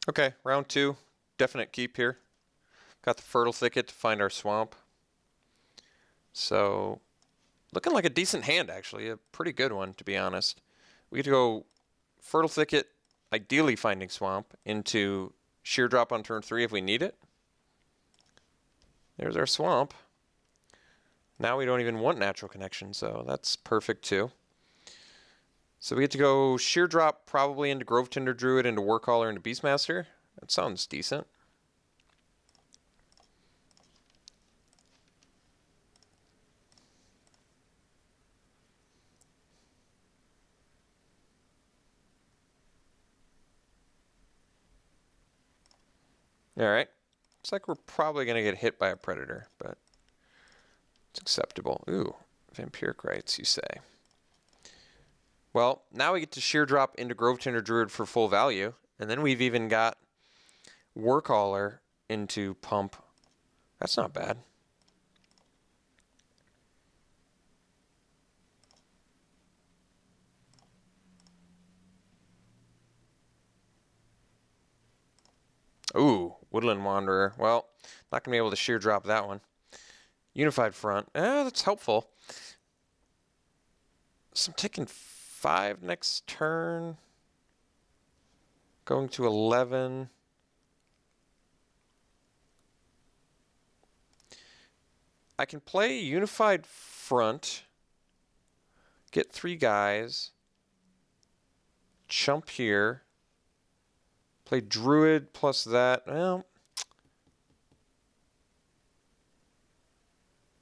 Okay, round two. Definite keep here. Got the Fertile Thicket to find our swamp. So, looking like a decent hand, actually. A pretty good one, to be honest. We get to go Fertile Thicket, ideally finding swamp, into Sheer Drop on turn 3 if we need it. There's our swamp. Now we don't even want Natural Connection, so that's perfect too. So we get to go Sheer Drop probably into Grove Tinder Druid, into Warcaller, into Beastmaster. That sounds decent. Alright. Looks like we're probably going to get hit by a Predator, but it's acceptable. Ooh, Vampiric Rites, you say. Well, now we get to Sheer Drop into Grove Tinder Druid for full value, and then we've even got Warcaller into Pump. That's not bad. Ooh, Woodland Wanderer. Well, not going to be able to Sheer Drop that one. Unified Front. That's helpful. So I'm taking 5 next turn. Going to 11. I can play Unified Front. Get 3 guys. Chump here. Play Druid plus that. Well,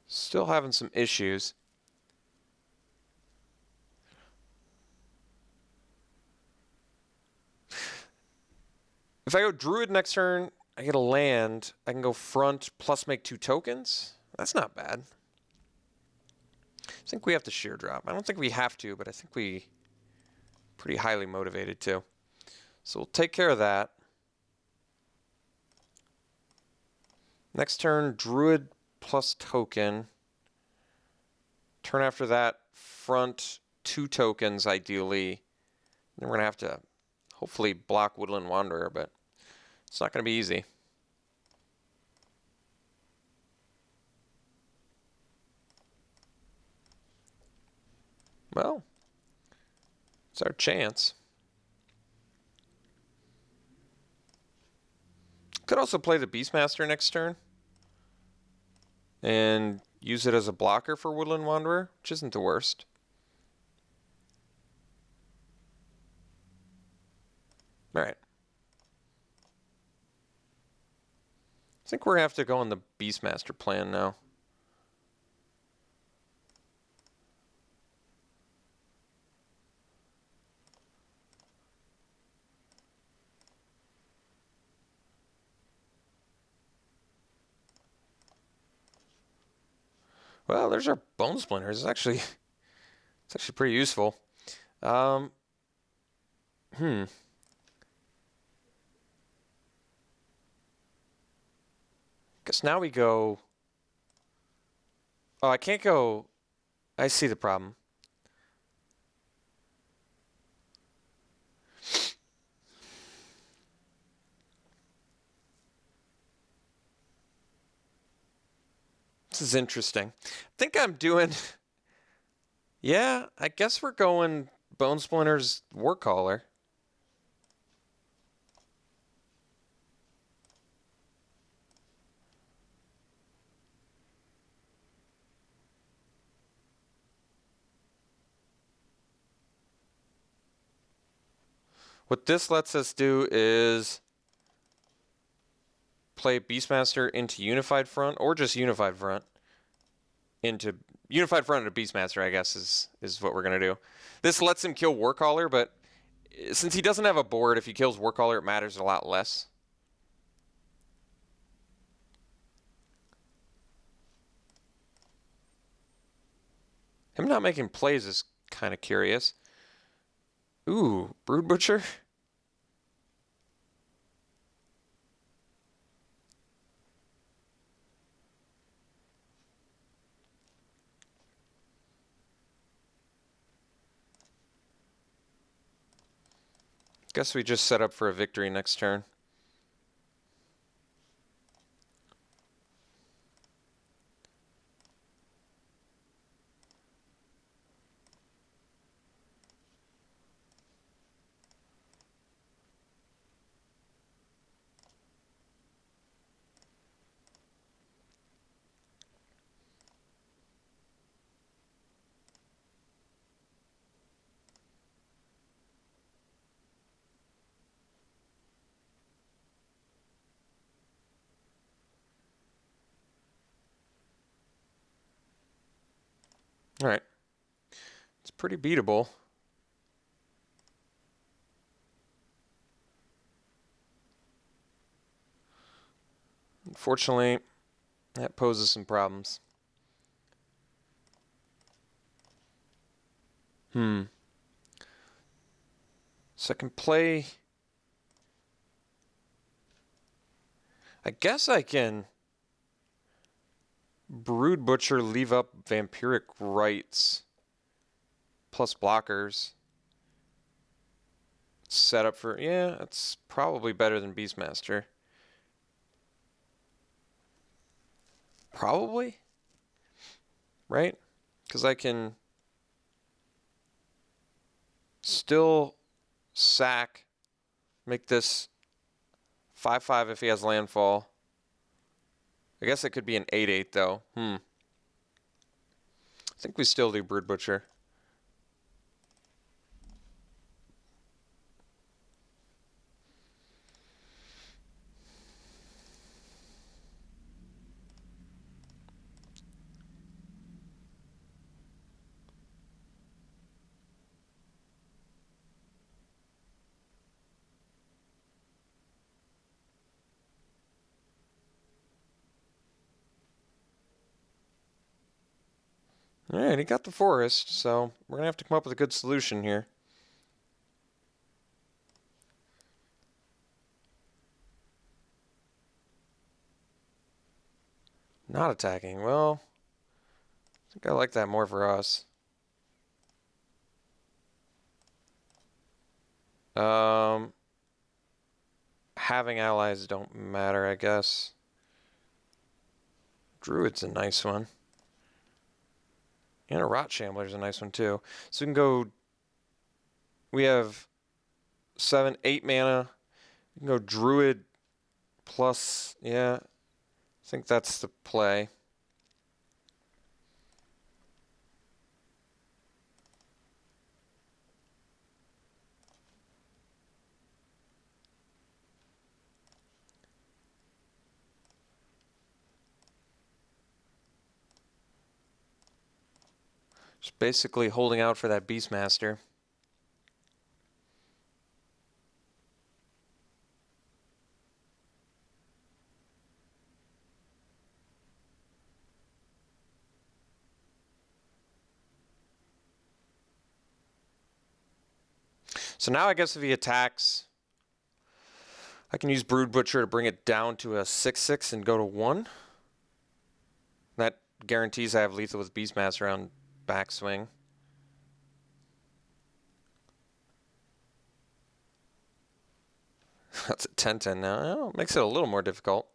still having some issues. If I go Druid next turn, I get a land. I can go Front plus make 2 tokens. That's not bad. I think we have to Sheer Drop. I don't think we have to, but I think we pretty highly motivated to. So we'll take care of that. Next turn, Druid plus token. Turn after that, Front 2 tokens ideally. Then we're going to have to hopefully block Woodland Wanderer, but it's not going to be easy. Well, it's our chance. Could also play the Beastmaster next turn and use it as a blocker for Woodland Wanderer, which isn't the worst. Alright. I think we're going to have to go on the Beastmaster plan now. Well, there's our Bone Splinters. It's actually pretty useful. Guess now we go. Oh, I can't go. I see the problem. This is interesting. I think I'm doing. Yeah, I guess we're going Bone Splinters Warcaller. What this lets us do is play Beastmaster into Unified Front, or just Unified Front into Unified Front into Beastmaster, I guess, is what we're going to do. This lets him kill Warcaller, but since he doesn't have a board, if he kills Warcaller, it matters a lot less. Him not making plays is kind of curious. Ooh, Brood Butcher? Guess we just set up for a victory next turn. All right. It's pretty beatable. Unfortunately, that poses some problems. So I can play... I guess I can Brood Butcher, leave up Vampiric Rites plus blockers. Set up for... Yeah, it's probably better than Beastmaster. Probably? Right? Because I can still sack, make this 5/5 if he has landfall. I guess it could be an 8/8 though. I think we still do Brood Butcher. All right, he got the forest, so we're gonna have to come up with a good solution here. Not attacking. Well, I think I like that more for us. Having allies don't matter, I guess. Druid's a nice one. And a Rot Shambler's a nice one too. So we can go... We have 7, 8 mana. We can go Druid plus... Yeah, I think that's the play. Just basically holding out for that Beastmaster. So now I guess if he attacks, I can use Brood Butcher to bring it down to a 6/6 and go to 1. That guarantees I have lethal with Beastmaster on backswing. That's a 10/10 now. Well, makes it a little more difficult.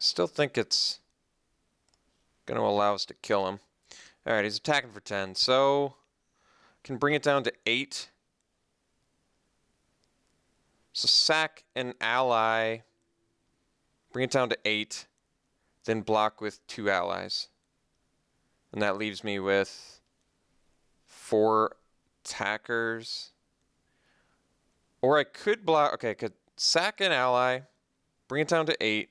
Still think it's going to allow us to kill him. All right, he's attacking for 10, so can bring it down to 8. So sack an ally, bring it down to 8, then block with 2 allies. And that leaves me with 4 attackers. Or I could block, okay, I could sack an ally, bring it down to 8,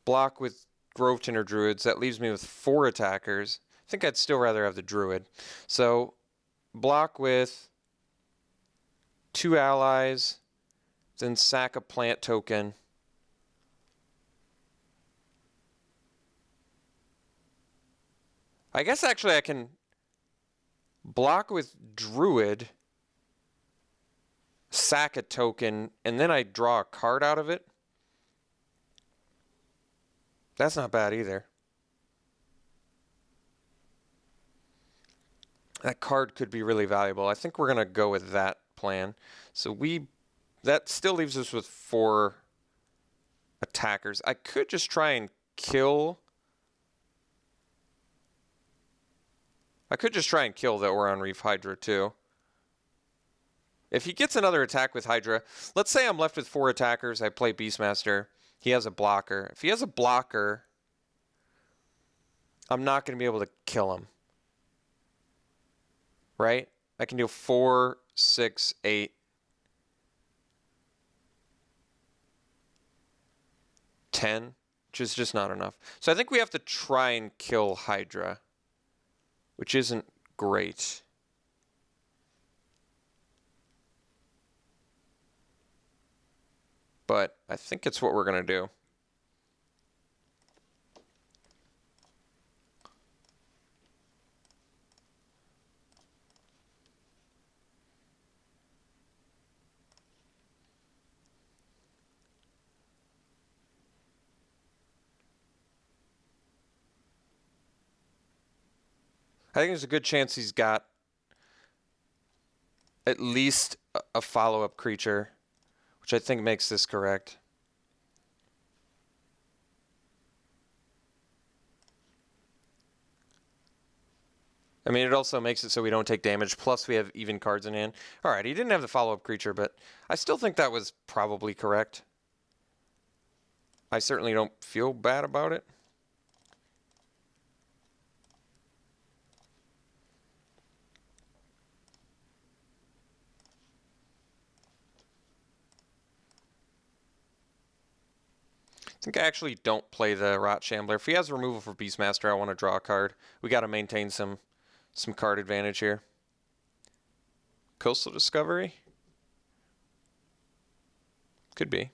block with Grove Tinder Druids. That leaves me with 4 attackers. I think I'd still rather have the Druid. So block with 2 allies, then sack a plant token. I guess actually I can block with Druid, sack a token, and then I draw a card out of it. That's not bad either. That card could be really valuable. I think we're going to go with that plan. So that still leaves us with 4 attackers. I could just try and kill... I could just try and kill the Orion Reef Hydra too. If he gets another attack with Hydra, let's say I'm left with 4 attackers, I play Beastmaster, he has a blocker. If he has a blocker, I'm not going to be able to kill him. Right? I can do 4, 6, 8. 10. which is just not enough. So I think we have to try and kill Hydra, which isn't great. But I think it's what we're going to do. I think there's a good chance he's got at least a follow-up creature, which I think makes this correct. I mean, it also makes it so we don't take damage, plus we have even cards in hand. All right, he didn't have the follow-up creature, but I still think that was probably correct. I certainly don't feel bad about it. I think I actually don't play the Rot Shambler. If he has removal for Beastmaster, I want to draw a card. We got to maintain some card advantage here. Coastal Discovery? Could be.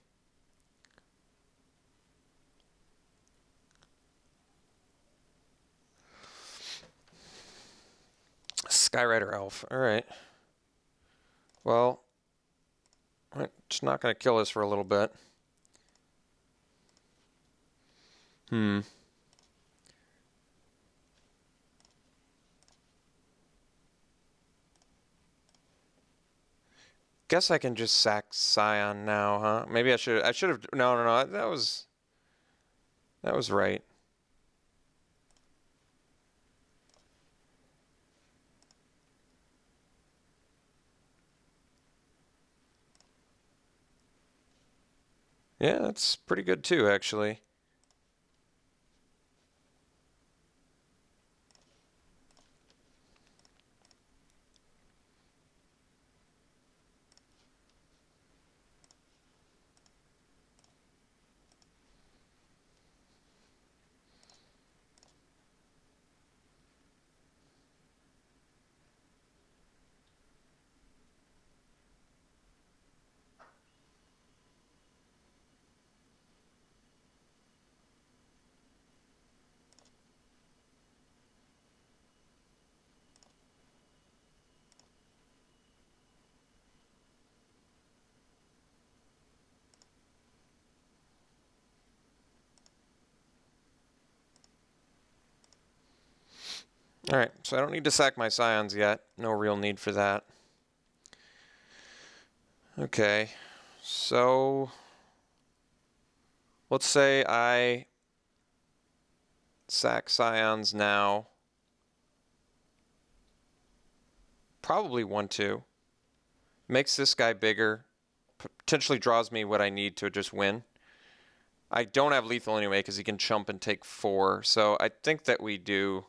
Skyrider Elf. All right. Well, it's not going to kill us for a little bit. Guess I can just sack Scion now, huh? Maybe I should have. No. That was right. Yeah, that's pretty good too, actually. All right, so I don't need to sack my Scions yet. No real need for that. Okay, so let's say I sack Scions now. Probably 1/2. Makes this guy bigger. Potentially draws me what I need to just win. I don't have lethal anyway because he can chump and take 4. So I think that we do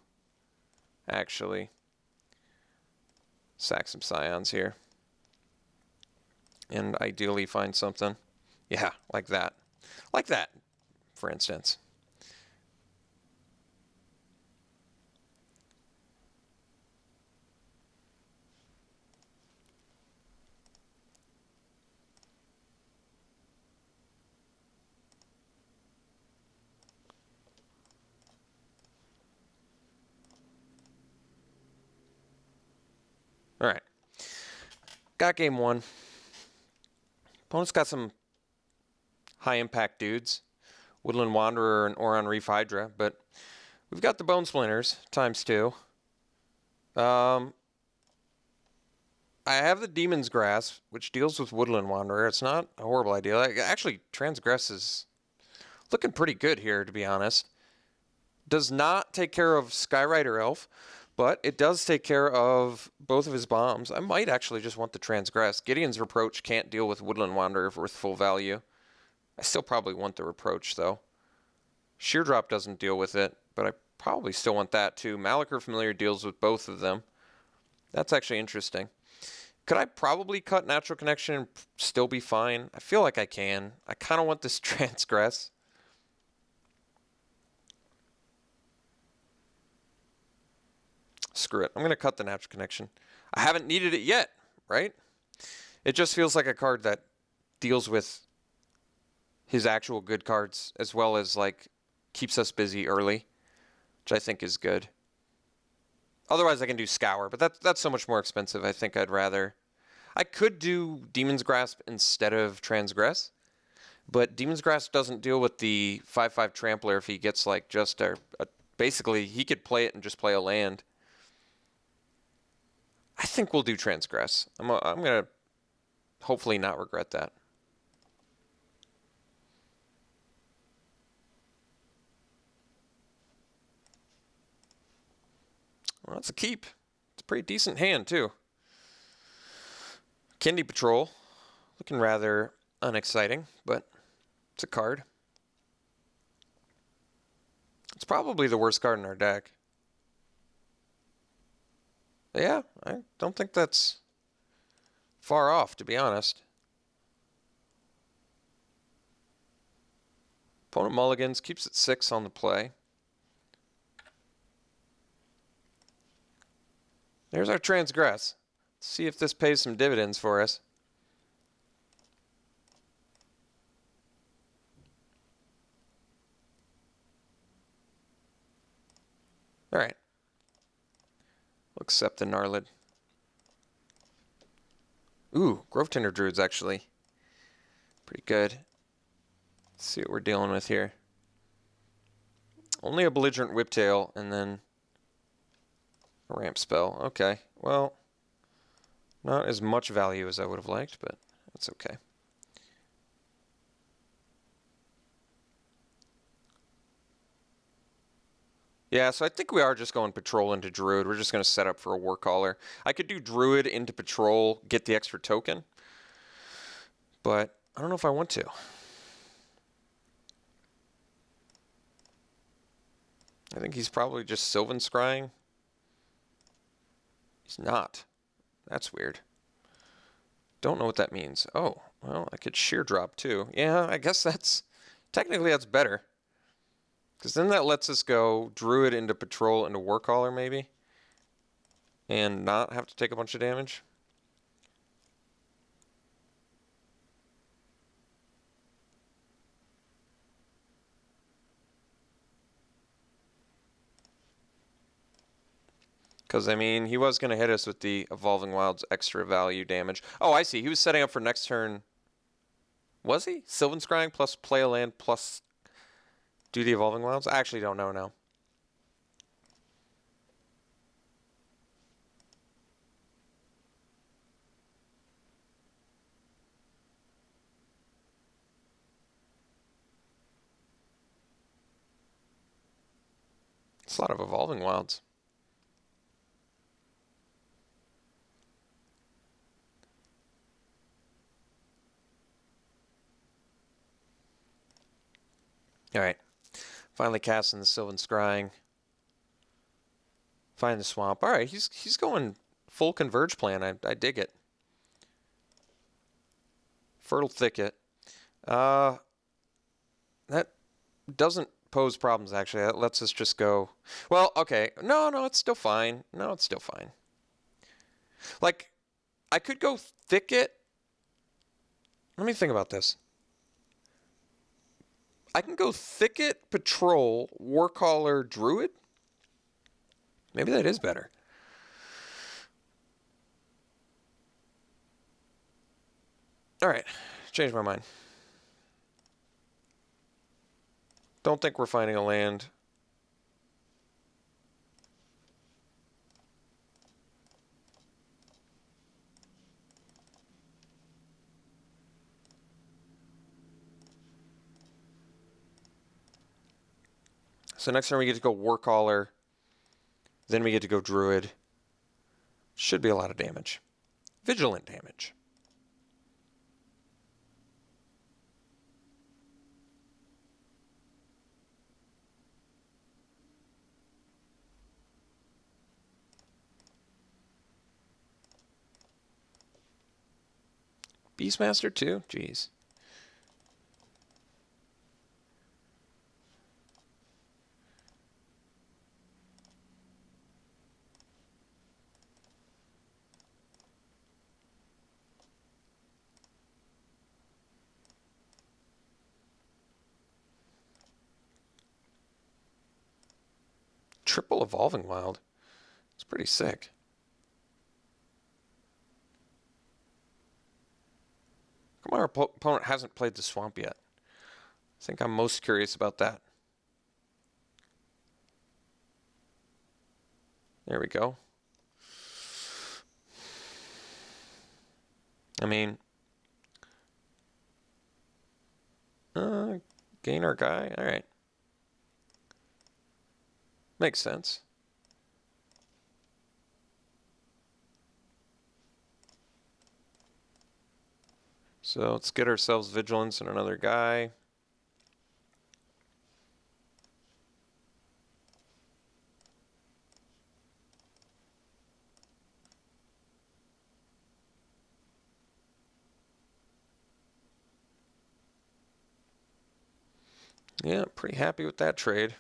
actually sack some Scions here. And ideally find something. Yeah, like that. Like that, for instance. All right. Got game 1. Opponent's got some high impact dudes. Woodland Wanderer and Oron Reef Hydra, but we've got the Bone Splinters ×2. I have the Demon's Grasp, which deals with Woodland Wanderer. It's not a horrible idea. Actually, Transgress is looking pretty good here, to be honest. Does not take care of Skyrider Elf, but it does take care of both of his bombs. I might actually just want the Transgress. Gideon's Reproach can't deal with Woodland Wanderer worth full value. I still probably want the Reproach, though. Sheer Drop doesn't deal with it, but I probably still want that, too. Malachor Familiar deals with both of them. That's actually interesting. Could I probably cut Natural Connection and still be fine? I feel like I can. I kind of want this Transgress. Screw it. I'm going to cut the natural connection. I haven't needed it yet, right? It just feels like a card that deals with his actual good cards as well as like keeps us busy early, which I think is good. Otherwise I can do Scour, but that's so much more expensive. I think I'd rather... I could do Demon's Grasp instead of Transgress, but Demon's Grasp doesn't deal with the 5/5 Trampler if he gets like just a... Basically, he could play it and just play a land. I think we'll do Transgress. I'm going to hopefully not regret that. Well, that's a keep. It's a pretty decent hand, too. Kindi Patrol. Looking rather unexciting, but it's a card. It's probably the worst card in our deck. Yeah, I don't think that's far off, to be honest. Opponent mulligans, keeps it 6 on the play. There's our Transgress. Let's see if this pays some dividends for us. All right. We'll accept the Gnarlid. Ooh, Grove Tender Druid's actually pretty good. Let's see what we're dealing with here. Only a Belligerent Whiptail and then a ramp spell. Okay, well, not as much value as I would have liked, but that's okay. Yeah, so I think we are just going Patrol into Druid. We're just going to set up for a Warcaller. I could do Druid into Patrol, get the extra token, but I don't know if I want to. I think he's probably just Sylvan Scrying. He's not. That's weird. Don't know what that means. Oh, well, I could Sheer Drop too. Yeah, I guess technically that's better. Because then that lets us go Druid into Patrol into Warcaller maybe. And not have to take a bunch of damage. Because, I mean, he was going to hit us with the Evolving Wilds extra value damage. Oh, I see. He was setting up for next turn. Was he? Sylvan Scrying plus play a land plus do the Evolving Wilds? I actually don't know now. It's a lot of Evolving Wilds. All right. Finally casting the Sylvan Scrying. Find the swamp. All right, he's going full Converge plan. I dig it. Fertile Thicket. That doesn't pose problems, actually. That lets us just go... Well, okay. No, it's still fine. No, it's still fine. Like, I could go Thicket. Let me think about this. I can go Thicket, Patrol, Warcaller, Druid. Maybe that is better. All right. Changed my mind. Don't think we're finding a land. So next turn we get to go Warcaller. Then we get to go Druid. Should be a lot of damage. Vigilant damage. Beastmaster too? Jeez. Triple Evolving Wild. It's pretty sick. Come on, our opponent hasn't played the swamp yet. I think I'm most curious about that. There we go. I mean, gain our guy. All right. Makes sense. So let's get ourselves Vigilance and another guy. Yeah, pretty happy with that trade.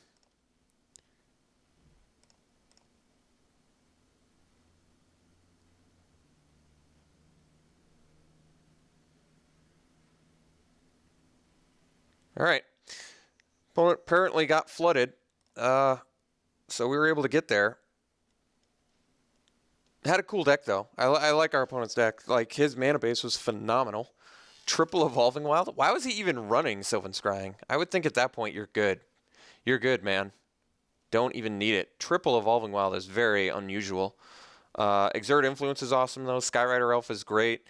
All right. Opponent apparently got flooded, so we were able to get there. Had a cool deck, though. I like our opponent's deck. Like, his mana base was phenomenal. Triple Evolving Wild? Why was he even running Sylvan Scrying? I would think at that point you're good. You're good, man. Don't even need it. Triple Evolving Wild is very unusual. Exert Influence is awesome, though. Skyrider Elf is great.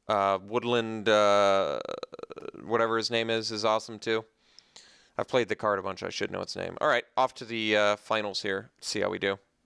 Woodland, whatever his name is awesome, too. I've played the card a bunch. I should know its name. All right, off to the finals here. See how we do.